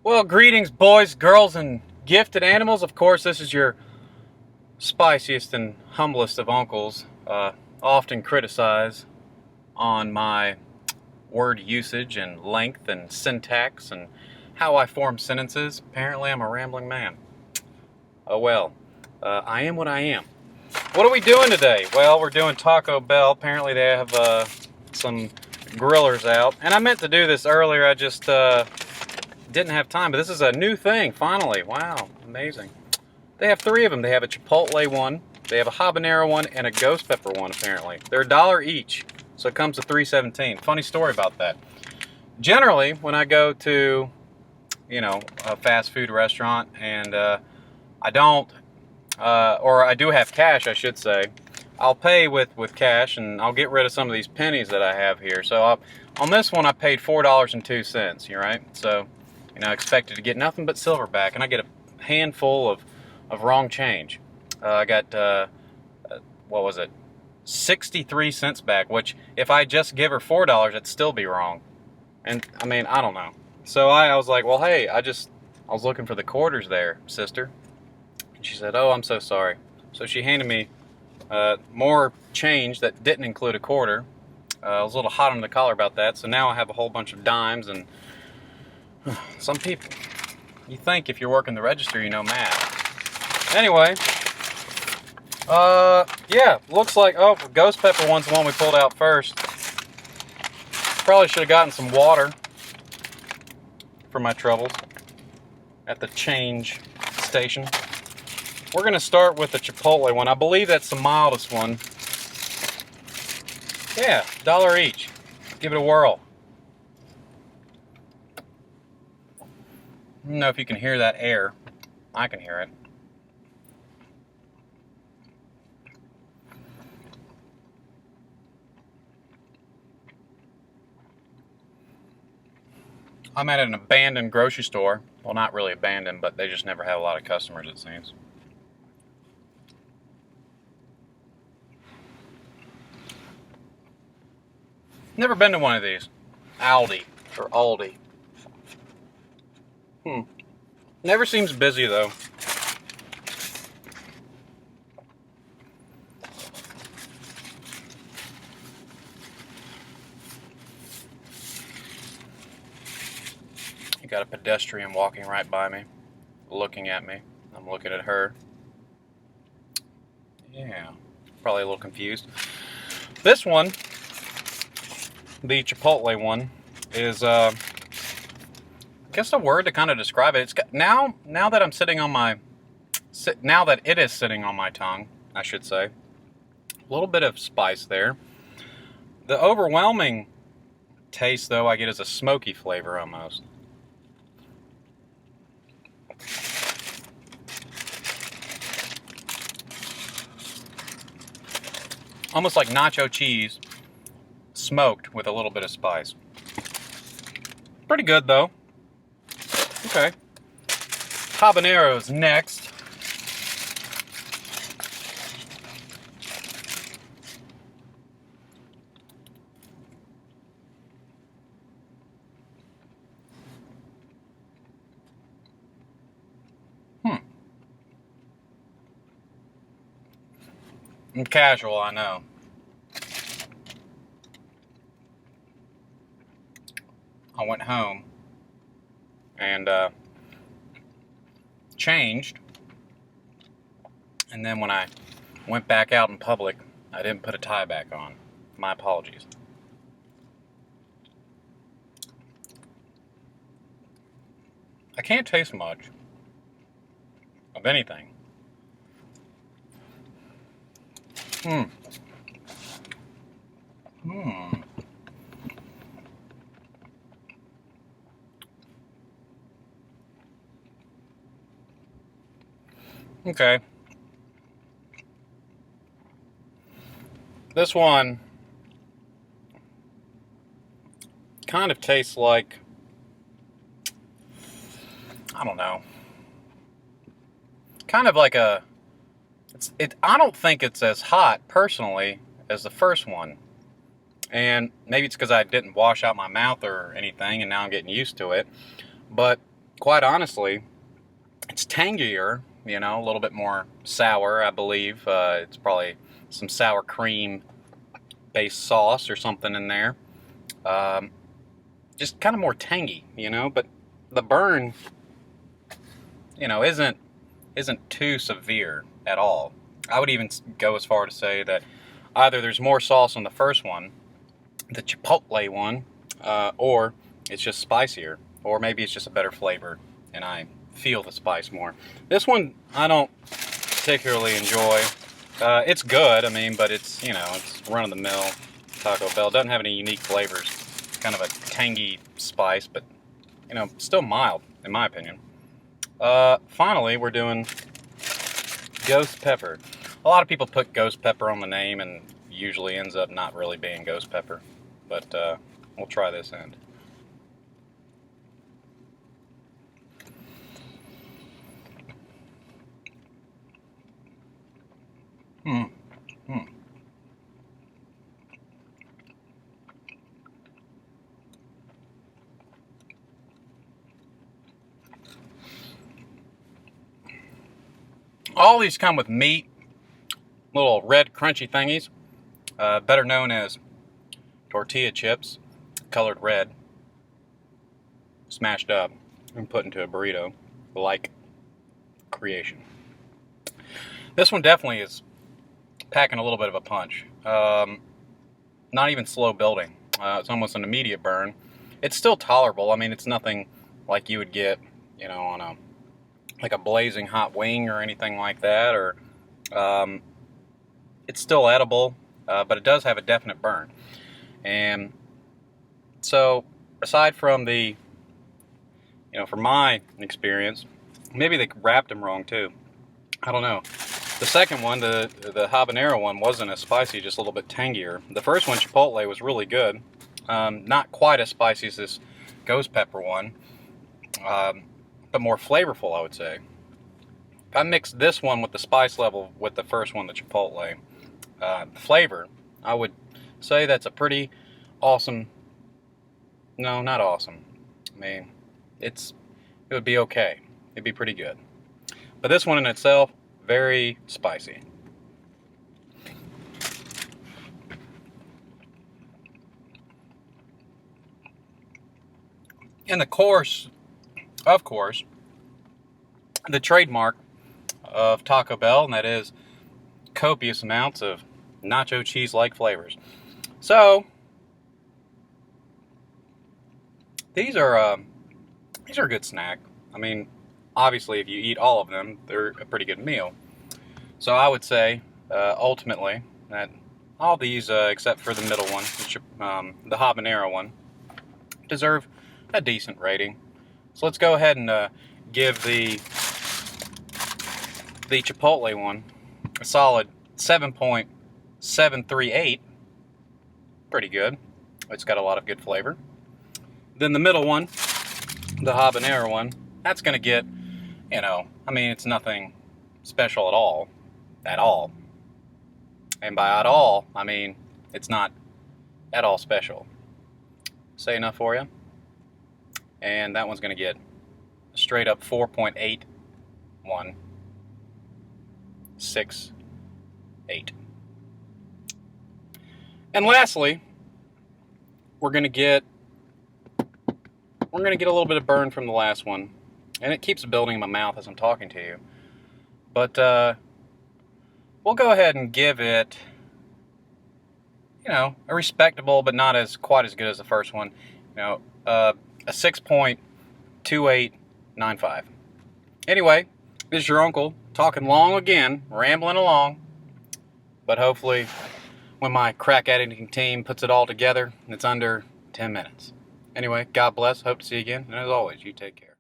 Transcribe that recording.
Well, greetings, boys, girls, and gifted animals. Of course, this is your spiciest and humblest of uncles, often criticized on my word usage and length and syntax and how I form sentences. Apparently, I'm a rambling man. Oh well, I am what I am. What are we doing today? Well, we're doing Taco Bell. Apparently, they have some grillers out. And I meant to do this earlier, I just didn't have time, but this is a new thing, finally. Wow, amazing. They have three of them. They have a Chipotle one, they have a Habanero one, and a ghost pepper one, apparently. They're $1 each, so it comes to $3.17. Funny story about that. Generally, when I go to, a fast food restaurant and I don't, or I do have cash, I should say, I'll pay with cash and I'll get rid of some of these pennies that I have here. So on this one, I paid $4.02, you're right? So, I expected to get nothing but silver back, and I get a handful of wrong change. I got, what was it, 63 cents back, which if I just give her $4, it'd still be wrong. And, I don't know. So I was like, well, hey, I was looking for the quarters there, sister. And she said, oh, I'm so sorry. So she handed me more change that didn't include a quarter. I was a little hot on the collar about that, so now I have a whole bunch of dimes. And some people, you think if you're working the register, you know math. Anyway, yeah, looks like, oh, the ghost pepper one's the one we pulled out first. Probably should have gotten some water for my troubles at the change station. We're going to start with the Chipotle one. I believe that's the mildest one. Yeah, $1 each. Give it a whirl. I don't know if you can hear that air. I can hear it. I'm at an abandoned grocery store. Well, not really abandoned, but they just never had a lot of customers, it seems. Never been to one of these. Aldi or Aldi. Never seems busy though. You got a pedestrian walking right by me, looking at me. I'm looking at her. Yeah, probably a little confused. This one, the Chipotle one, is I guess a word to kind of describe it. It's got, now that I'm sitting on my, now that it is sitting on my tongue, I should say, a little bit of spice there. The overwhelming taste, though, I get is a smoky flavor almost. Almost like nacho cheese, smoked with a little bit of spice. Pretty good, though. Okay. Habanero's next. I'm casual, I know. I went home and changed, and then when I went back out in public, I didn't put a tie back on. My apologies. I can't taste much of anything. Hmm. Hmm. Okay. This one kind of tastes like, I don't know, kind of like a, I don't think it's as hot, personally, as the first one. And maybe it's because I didn't wash out my mouth or anything, and now I'm getting used to it. But quite honestly, it's tangier, you know, a little bit more sour, I believe. It's probably some sour cream based sauce or something in there. Um, just kind of more tangy, you know, but the burn, you know, isn't too severe at all. I would even go as far to say that either there's more sauce on the first one, the Chipotle one, or it's just spicier, or maybe it's just a better flavor and I feel the spice more. This one I don't particularly enjoy. It's good, I mean, but it's, you know, it's run-of-the-mill Taco Bell. It doesn't have any unique flavors. It's kind of a tangy spice, but, you know, still mild, in my opinion. Finally, we're doing ghost pepper. A lot of people put ghost pepper on the name and usually ends up not really being ghost pepper. But we'll try this end. Hmm. Hmm. All these come with meat, little red crunchy thingies, better known as tortilla chips, colored red, smashed up and put into a burrito like creation. This one definitely is packing a little bit of a punch. Not even slow building. It's almost an immediate burn. It's still tolerable. I mean, it's nothing like you would get, you know, on a blazing hot wing or anything like that. Or it's still edible, but it does have a definite burn. And so, aside from the, you know, from my experience, maybe they wrapped them wrong too. I don't know. The second one, the habanero one, wasn't as spicy, just a little bit tangier. The first one, Chipotle, was really good. Not quite as spicy as this ghost pepper one, but more flavorful, I would say. If I mixed this one with the spice level with the first one, the Chipotle flavor, I would say that's a pretty awesome. No, not awesome. I mean, it would be okay. It'd be pretty good. But this one in itself, very spicy. In the course, of course, the trademark of Taco Bell, and that is copious amounts of nacho cheese-like flavors. So these are a good snack. I mean, obviously, if you eat all of them, they're a pretty good meal. So I would say, ultimately, that all these, except for the middle one, the habanero one, deserve a decent rating. So let's go ahead and give the Chipotle one a solid 7.738. Pretty good. It's got a lot of good flavor. Then the middle one, the habanero one, that's going to get, you know, I mean, it's nothing special at all. At all. And by at all, I mean, it's not at all special. Say enough for you? And that one's going to get straight up 4.8168. And lastly, we're going to get a little bit of burn from the last one. And it keeps building in my mouth as I'm talking to you. But we'll go ahead and give it, you know, a respectable, but not as quite as good as the first one. You know, a 6.2895. Anyway, this is your uncle talking long again, rambling along. But hopefully, when my crack editing team puts it all together, it's under 10 minutes. Anyway, God bless. Hope to see you again. And as always, you take care.